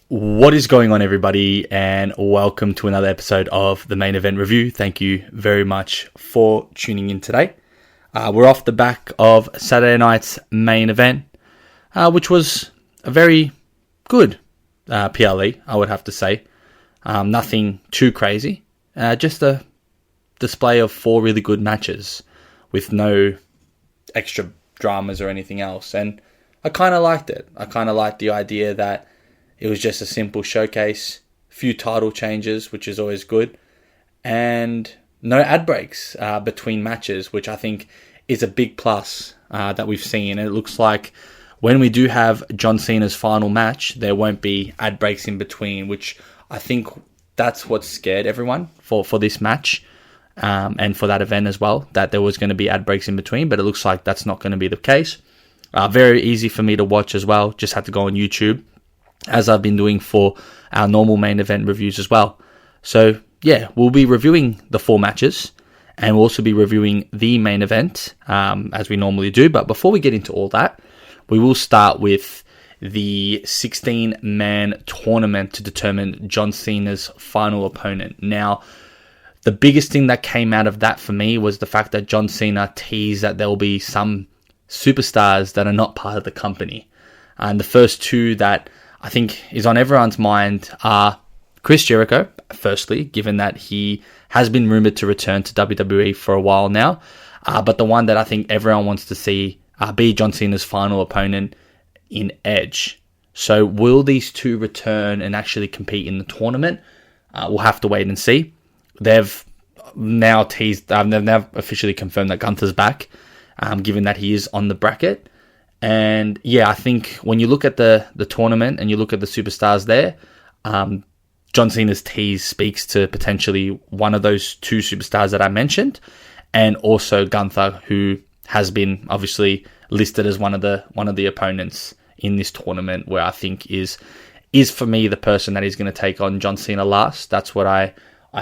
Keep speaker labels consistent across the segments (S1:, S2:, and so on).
S1: What is going on, everybody, and welcome to another episode of the Main Event Review. Thank you very much for tuning in today. We're off the back of Saturday night's main event, which was a very good PLE, I would have to say. Nothing too crazy, just a display of 4 really good matches with no extra dramas or anything else. And I kind of liked it. I kind of liked the idea that it was just a simple showcase, few title changes, which is always good, and no ad breaks between matches, which I think is a big plus that we've seen. And it looks like when we do have John Cena's final match, there won't be ad breaks in between, which I think that's what scared everyone for this match and for that event as well, that there was going to be ad breaks in between, but it looks like that's not going to be the case. Very easy for me to watch as well. Just had to go on YouTube, as I've been doing for our normal main event reviews as well. So yeah, we'll be reviewing the 4 matches, and we'll also be reviewing the main event as we normally do. But before we get into all that, we will start with the 16-man tournament to determine John Cena's final opponent. Now, the biggest thing that came out of that for me was the fact that John Cena teased that there will be some superstars that are not part of the company. And the first 2 that I think is on everyone's mind are Chris Jericho, firstly, given that he has been rumored to return to WWE for a while now. But the one that I think everyone wants to see be John Cena's final opponent in Edge. So will these 2 return and actually compete in the tournament? We'll have to wait and see. They've now teased, they've now officially confirmed that Gunther's back, given that he is on the bracket. And yeah, I think when you look at the tournament and you look at the superstars there, John Cena's tease speaks to potentially one of those 2 superstars that I mentioned, and also Gunther, who has been obviously listed as one of the opponents in this tournament, where I think is for me the person that is going to take on John Cena last. That's what I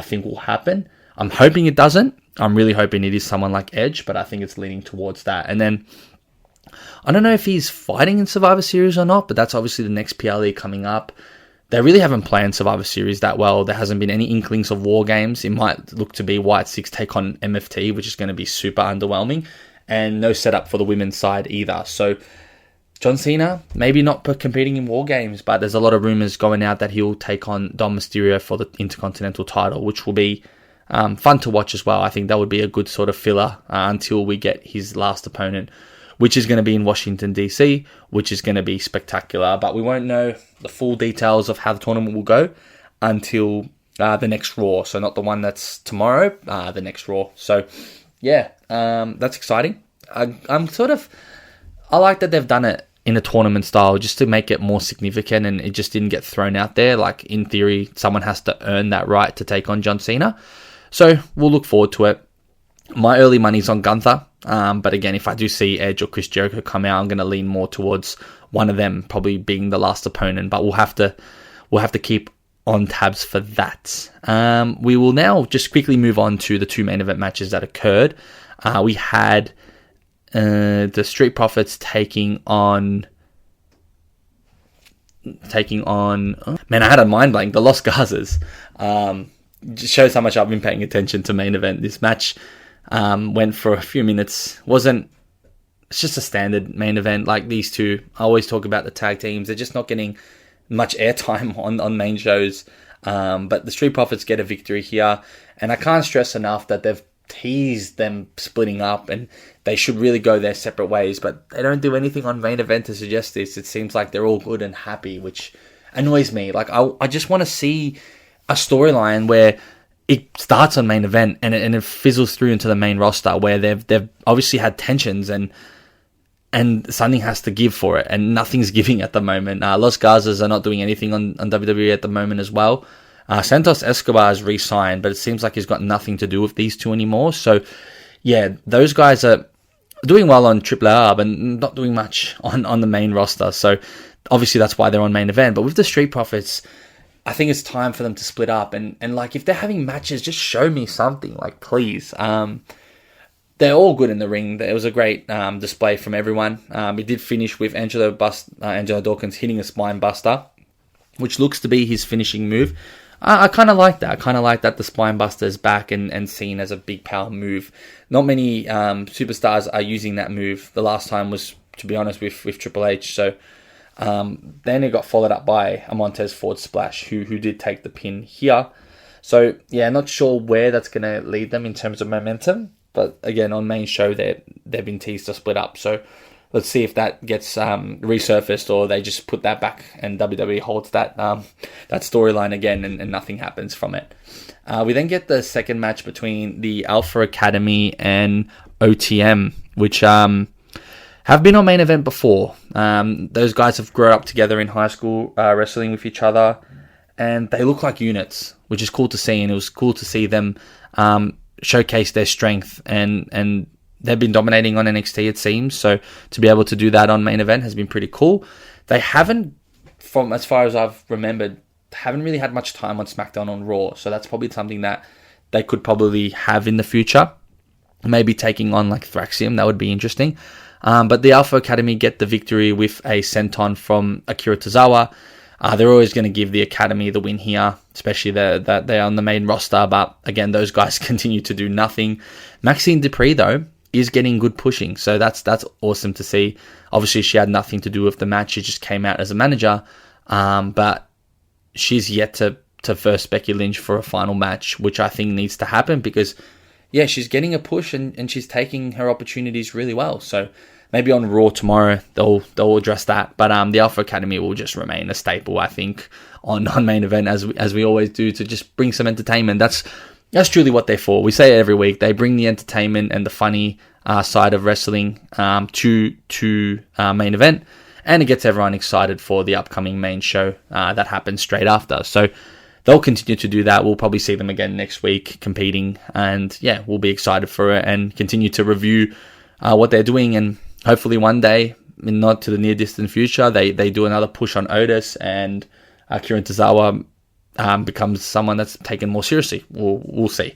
S1: think will happen. I'm hoping it doesn't. I'm really hoping it is someone like Edge, but I think it's leaning towards that. And then I don't know if he's fighting in Survivor Series or not, but that's obviously the next PLE coming up. They really haven't planned Survivor Series that well. There hasn't been any inklings of War Games. It might look to be White 6 take on MFT, which is going to be super underwhelming, and no setup for the women's side either. So John Cena, maybe not competing in War Games, but there's a lot of rumors going out that he'll take on Dom Mysterio for the Intercontinental title, which will be fun to watch as well. I think that would be a good sort of filler until we get his last opponent, which is going to be in Washington, D.C., which is going to be spectacular. But we won't know the full details of how the tournament will go until the next Raw. So not the one that's tomorrow, the next Raw. So yeah, that's exciting. I like that they've done it in a tournament style just to make it more significant, and it just didn't get thrown out there. Like, in theory, someone has to earn that right to take on John Cena. So we'll look forward to it. My early money's on Gunther. But again, if I do see Edge or Chris Jericho come out, I'm going to lean more towards one of them probably being the last opponent. But we'll have to keep on tabs for that. We will now just quickly move on to the 2 main event matches that occurred. We had the Street Profits taking on. Man, I had a mind blank. The Los Garzas. Just shows how much I've been paying attention to main event. This match went for a few minutes. It's just a standard main event. Like, these 2, I always talk about the tag teams. They're just not getting much airtime on main shows. But the Street Profits get a victory here. And I can't stress enough that they've teased them splitting up, and they should really go their separate ways. But they don't do anything on main event to suggest this. It seems like they're all good and happy, which annoys me. Like, I just want to see a storyline where it starts on main event and it fizzles through into the main roster, where they've obviously had tensions and something has to give for it, and nothing's giving at the moment. Los Garzas are not doing anything on WWE at the moment as well. Santos Escobar is re-signed, but it seems like he's got nothing to do with these 2 anymore. So yeah, those guys are doing well on AAA, but not doing much on the main roster. So obviously that's why they're on main event. But with the Street Profits, I think it's time for them to split up. And like, if they're having matches, just show me something. Like, please. They're all good in the ring. It was a great display from everyone. It did finish with Angelo Dawkins hitting a spine buster. which looks to be his finishing move. I kind of like that. I kind of like that the spine buster is back and seen as a big power move. Not many superstars are using that move. The last time was, to be honest, with Triple H. So then it got followed up by a Montez Ford splash, who did take the pin here. So yeah, not sure where that's going to lead them in terms of momentum. But again, on main show, they've been teased to split up. So let's see if that gets resurfaced, or they just put that back and WWE holds that storyline again and nothing happens from it. We then get the second match between the Alpha Academy and OTM, which have been on main event before. Those guys have grown up together in high school, wrestling with each other, and they look like units, which is cool to see. And it was cool to see them showcase their strength, and they've been dominating on NXT, it seems. So to be able to do that on main event has been pretty cool. They haven't, from as far as I've remembered, haven't really had much time on SmackDown on Raw. So that's probably something that they could probably have in the future. Maybe taking on like Thraxium, that would be interesting. But the Alpha Academy get the victory with a senton from Akira Tozawa. They're always going to give the Academy the win here, especially that they're on the main roster. But again, those guys continue to do nothing. Maxine Dupree, though, is getting good pushing. So that's awesome to see. Obviously, she had nothing to do with the match. She just came out as a manager. But she's yet to verse Becky Lynch for a final match, which I think needs to happen because, yeah, she's getting a push and she's taking her opportunities really well. So maybe on Raw tomorrow, they'll address that. But the Alpha Academy will just remain a staple, I think, on main event as we always do, to just bring some entertainment. That's truly what they're for. We say it every week. They bring the entertainment and the funny side of wrestling to main event, and it gets everyone excited for the upcoming main show that happens straight after. So they'll continue to do that. We'll probably see them again next week competing, and yeah, we'll be excited for it and continue to review what they're doing. And hopefully one day, not to the near distant future, they do another push on Otis and Kieran Tozawa becomes someone that's taken more seriously. We'll see.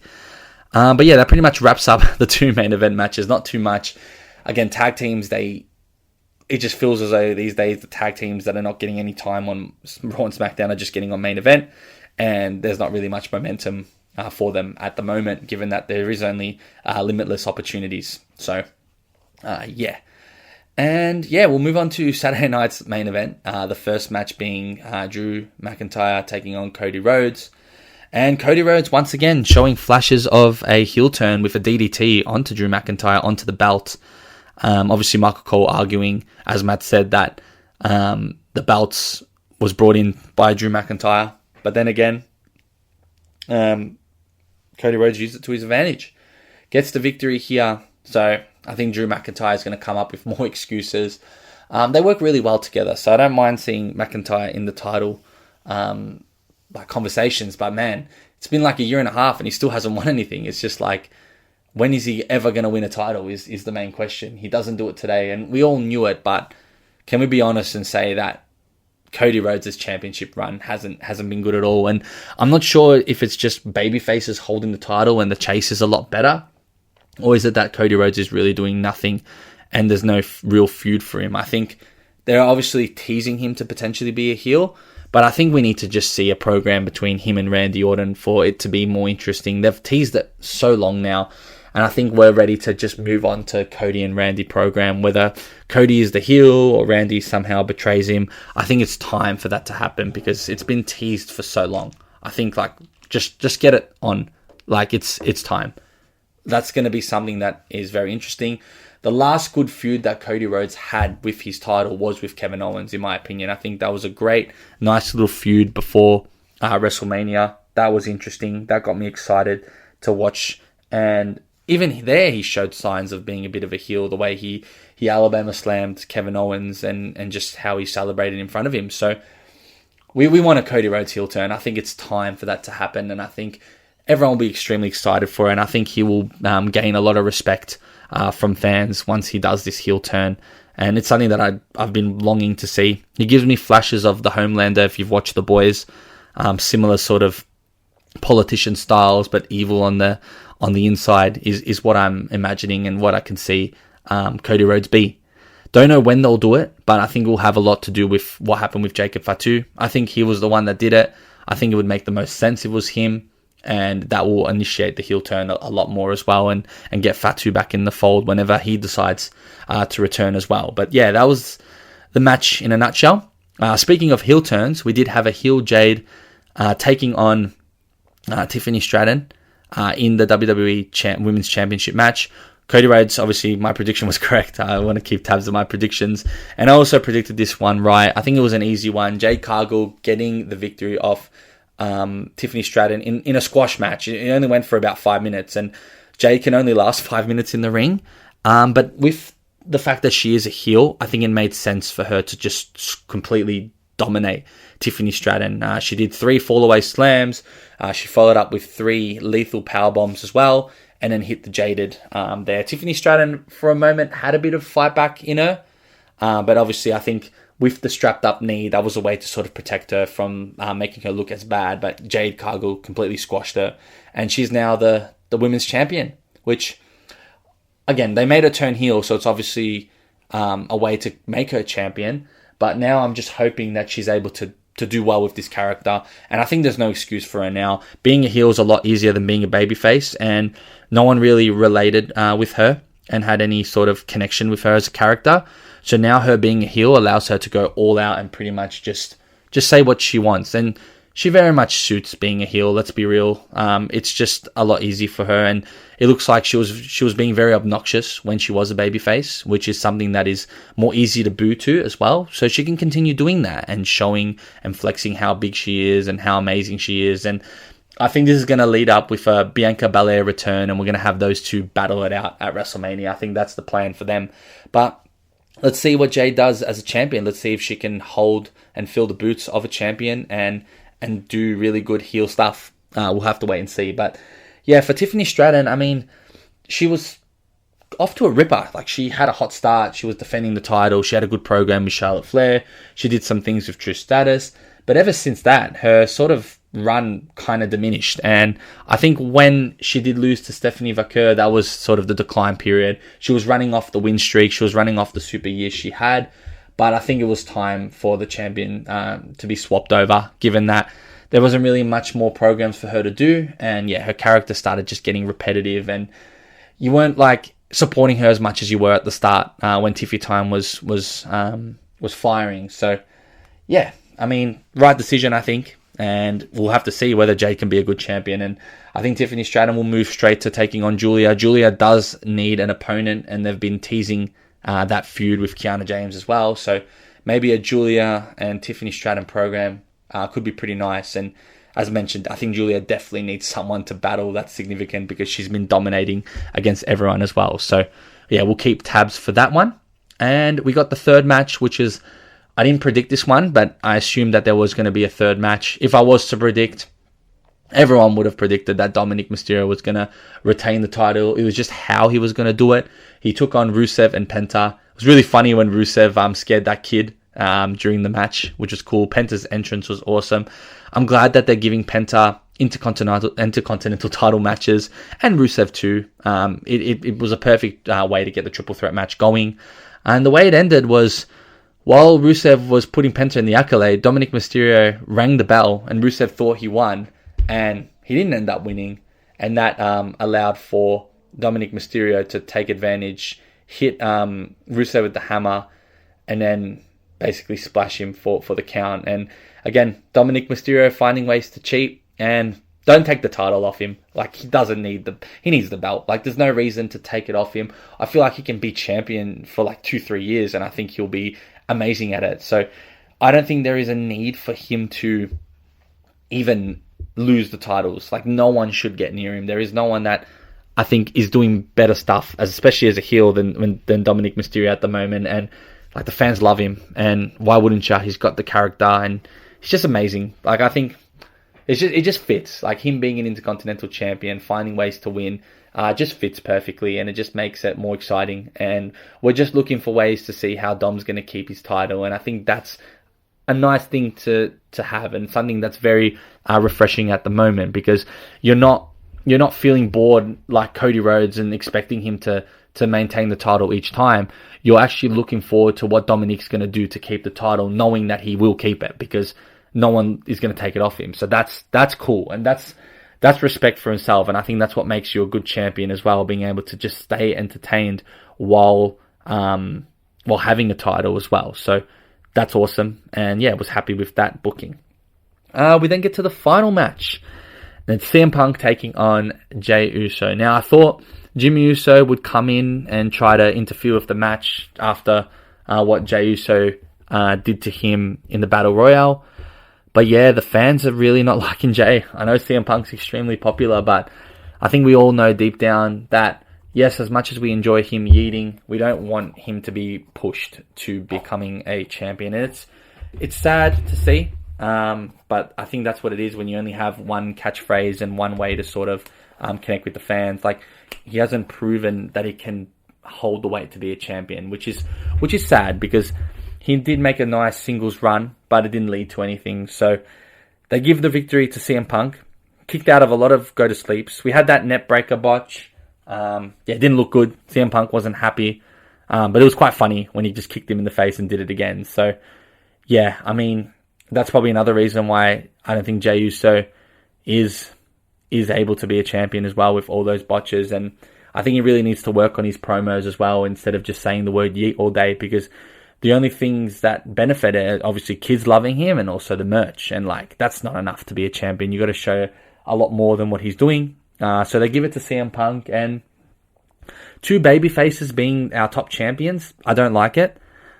S1: But yeah, that pretty much wraps up the two main event matches. Not too much. Again, tag teams, it just feels as though these days the tag teams that are not getting any time on Raw and SmackDown are just getting on main event, and there's not really much momentum for them at the moment, given that there is only limitless opportunities. So, yeah. And yeah, we'll move on to Saturday night's main event. The first match being Drew McIntyre taking on Cody Rhodes. And Cody Rhodes, once again, showing flashes of a heel turn with a DDT onto Drew McIntyre, onto the belt. Obviously, Michael Cole arguing, as Matt said, that the belts was brought in by Drew McIntyre. But then again, Cody Rhodes used it to his advantage. Gets the victory here. So I think Drew McIntyre is going to come up with more excuses. They work really well together, so I don't mind seeing McIntyre in the title conversations. But man, it's been like a year and a half and he still hasn't won anything. It's just like, when is he ever going to win a title is the main question. He doesn't do it today, and we all knew it, but can we be honest and say that Cody Rhodes' championship run hasn't been good at all? And I'm not sure if it's just babyfaces holding the title and the chase is a lot better, or is it that Cody Rhodes is really doing nothing and there's no real feud for him? I think they're obviously teasing him to potentially be a heel, but I think we need to just see a program between him and Randy Orton for it to be more interesting. They've teased it so long now, and I think we're ready to just move on to Cody and Randy program. Whether Cody is the heel or Randy somehow betrays him, I think it's time for that to happen because it's been teased for so long. I think just get it on. It's time. That's going to be something that is very interesting. The last good feud that Cody Rhodes had with his title was with Kevin Owens, in my opinion. I think that was a great, nice little feud before WrestleMania. That was interesting. That got me excited to watch. And even there, he showed signs of being a bit of a heel, the way he Alabama slammed Kevin Owens and just how he celebrated in front of him. So we want a Cody Rhodes heel turn. I think it's time for that to happen, and I think everyone will be extremely excited for it, and I think he will gain a lot of respect from fans once he does this heel turn. And it's something that I've been longing to see. He gives me flashes of the Homelander, if you've watched The Boys. Similar sort of politician styles, but evil on the inside is what I'm imagining and what I can see Cody Rhodes be. Don't know when they'll do it, but I think it will have a lot to do with what happened with Jacob Fatu. I think he was the one that did it. I think it would make the most sense if it was him, and that will initiate the heel turn a lot more as well, and get Fatu back in the fold whenever he decides to return as well. But yeah, that was the match in a nutshell. Speaking of heel turns, we did have a heel Jade taking on Tiffany Stratton in the WWE Women's Championship match. Cody Rhodes, obviously, my prediction was correct. I want to keep tabs on my predictions. And I also predicted this one right. I think it was an easy one. Jade Cargill getting the victory off Tiffany Stratton in a squash match. It only went for about 5 minutes, and Jade can only last 5 minutes in the ring. But with the fact that she is a heel, I think it made sense for her to just completely dominate Tiffany Stratton. She did 3 fall-away slams. She followed up with 3 lethal power bombs as well, and then hit the Jaded there. Tiffany Stratton, for a moment, had a bit of fight back in her. But obviously, I think with the strapped up knee, that was a way to sort of protect her from making her look as bad. But Jade Cargill completely squashed her. And she's now the women's champion, which, again, they made her turn heel. So it's obviously a way to make her champion. But now I'm just hoping that she's able to do well with this character. And I think there's no excuse for her now. Being a heel is a lot easier than being a babyface. And no one really related with her and had any sort of connection with her as a character. So now her being a heel allows her to go all out and pretty much just say what she wants. And she very much suits being a heel, let's be real. It's just a lot easier for her. And it looks like she was being very obnoxious when she was a babyface, which is something that is more easy to boo to as well. So she can continue doing that and showing and flexing how big she is and how amazing she is. And I think this is going to lead up with a Bianca Belair return, and we're going to have those two battle it out at WrestleMania. I think that's the plan for them. But let's see what Jade does as a champion. Let's see if she can hold and fill the boots of a champion and do really good heel stuff. We'll have to wait and see. But yeah, for Tiffany Stratton, I mean, she was off to a ripper. Like, she had a hot start. She was defending the title. She had a good program with Charlotte Flair. She did some things with Trish Stratus. But ever since that, her sort of run kind of diminished. And I think when she did lose to Stephanie Vaquer, that was sort of the decline period. She was running off the win streak. She was running off the super years she had. But I think it was time for the champion to be swapped over, given that there wasn't really much more programs for her to do. And yeah, her character started just getting repetitive, and you weren't like supporting her as much as you were at the start when Tiffy Time was firing. So yeah, I mean, right decision, I think. And we'll have to see whether Jade can be a good champion. And I think Tiffany Stratton will move straight to taking on Julia. Julia does need an opponent, and they've been teasing that feud with Kiana James as well. So maybe a Julia and Tiffany Stratton program could be pretty nice. And as mentioned, I think Julia definitely needs someone to battle that's significant, because she's been dominating against everyone as well. So yeah, we'll keep tabs for that one. And we got the third match, which is, I didn't predict this one, but I assumed that there was going to be a third match. If I was to predict, everyone would have predicted that Dominic Mysterio was going to retain the title. It was just how he was going to do it. He took on Rusev and Penta. It was really funny when Rusev scared that kid during the match, which was cool. Penta's entrance was awesome. I'm glad that they're giving Penta intercontinental title matches, and Rusev too. It was a perfect way to get the triple threat match going. And the way it ended was, while Rusev was putting Penta in the accolade, Dominic Mysterio rang the bell, and Rusev thought he won, and he didn't end up winning. And that allowed for Dominic Mysterio to take advantage, hit Rusev with the hammer, and then basically splash him for the count. And again, Dominic Mysterio finding ways to cheat, and don't take the title off him. Like, he needs the belt. Like, there's no reason to take it off him. I feel like he can be champion for like 2-3 years, and I think he'll be amazing at it. So I don't think there is a need for him to even lose the titles. Like, no one should get near him. There is no one that I think is doing better stuff, especially as a heel, than Dominic Mysterio at the moment. And like, the fans love him, and why wouldn't you? He's got the character, and he's just amazing. Like, I think it just fits. Like, him being an Intercontinental Champion, finding ways to win, just fits perfectly, and it just makes it more exciting. And we're just looking for ways to see how Dom's going to keep his title, and I think that's a nice thing to have, and something that's very refreshing at the moment, because you're not feeling bored like Cody Rhodes and expecting him to to maintain the title each time, you're actually looking forward to what Dominic's going to do to keep the title, knowing that he will keep it because no one is going to take it off him. So that's cool, and that's respect for himself, and I think that's what makes you a good champion as well, being able to just stay entertained while having a title as well. So that's awesome, and yeah, was happy with that booking. We then get to the final match. And it's CM Punk taking on Jey Uso. Now, I thought Jimmy Uso would come in and try to interfere with the match after what Jey Uso did to him in the Battle Royale. But yeah, the fans are really not liking Jey. I know CM Punk's extremely popular, but I think we all know deep down that, yes, as much as we enjoy him yeeting, we don't want him to be pushed to becoming a champion. And it's sad to see. But I think that's what it is when you only have one catchphrase and one way to sort of connect with the fans. Like, he hasn't proven that he can hold the weight to be a champion, which is sad because he did make a nice singles run, but it didn't lead to anything. So they give the victory to CM Punk, kicked out of a lot of go to sleeps. We had that net breaker botch. It didn't look good. CM Punk wasn't happy, but it was quite funny when he just kicked him in the face and did it again. So yeah, I mean, that's probably another reason why I don't think Jey Uso is able to be a champion as well with all those botches. And I think he really needs to work on his promos as well instead of just saying the word yeet all day, because the only things that benefit are obviously kids loving him and also the merch. And like, that's not enough to be a champion. You got to show a lot more than what he's doing. So they give it to CM Punk, and two baby faces being our top champions, I don't like it.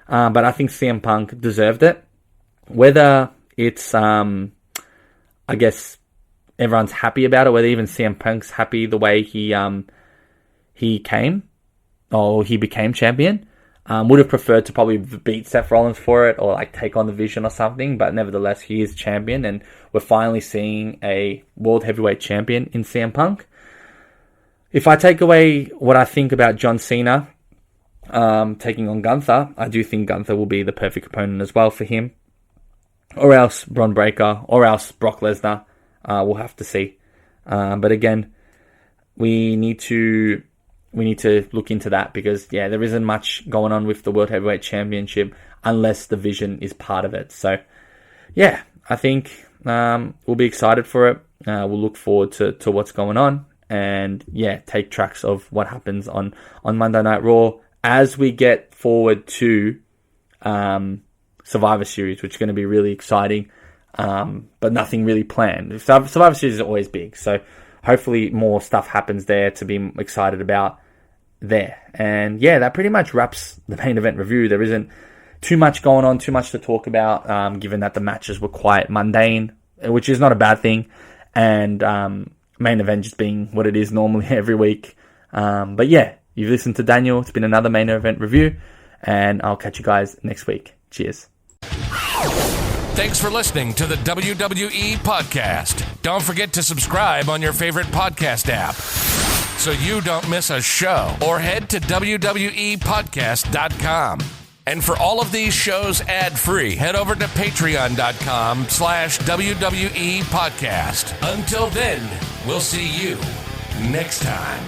S1: But I think CM Punk deserved it. Whether it's, I guess, everyone's happy about it, whether even CM Punk's happy the way he became champion, would have preferred to probably beat Seth Rollins for it or like take on the Vision or something, but nevertheless, he is champion, and we're finally seeing a World Heavyweight Champion in CM Punk. If I take away what I think about John Cena taking on Gunther, I do think Gunther will be the perfect opponent as well for him. Or else Bron Breakker, or else Brock Lesnar. We'll have to see. But again, we need to look into that because, yeah, there isn't much going on with the World Heavyweight Championship unless the Vision is part of it. So, yeah, I think we'll be excited for it. We'll look forward to what's going on. And, yeah, take tracks of what happens on Monday Night Raw as we get forward to Survivor Series, which is going to be really exciting, but nothing really planned. Survivor Series is always big, so hopefully more stuff happens there to be excited about there. And yeah, that pretty much wraps the main event review. There isn't too much going on, too much to talk about, given that the matches were quite mundane, which is not a bad thing, and main event just being what it is normally every week. But yeah, you've listened to Daniel. It's been another main event review, and I'll catch you guys next week. Cheers.
S2: Thanks for listening to the WWE Podcast. Don't forget to subscribe on your favorite podcast app so you don't miss a show, or head to WWEpodcast.com. And for all of these shows ad-free, head over to patreon.com/WWE Podcast. Until then, we'll see you next time.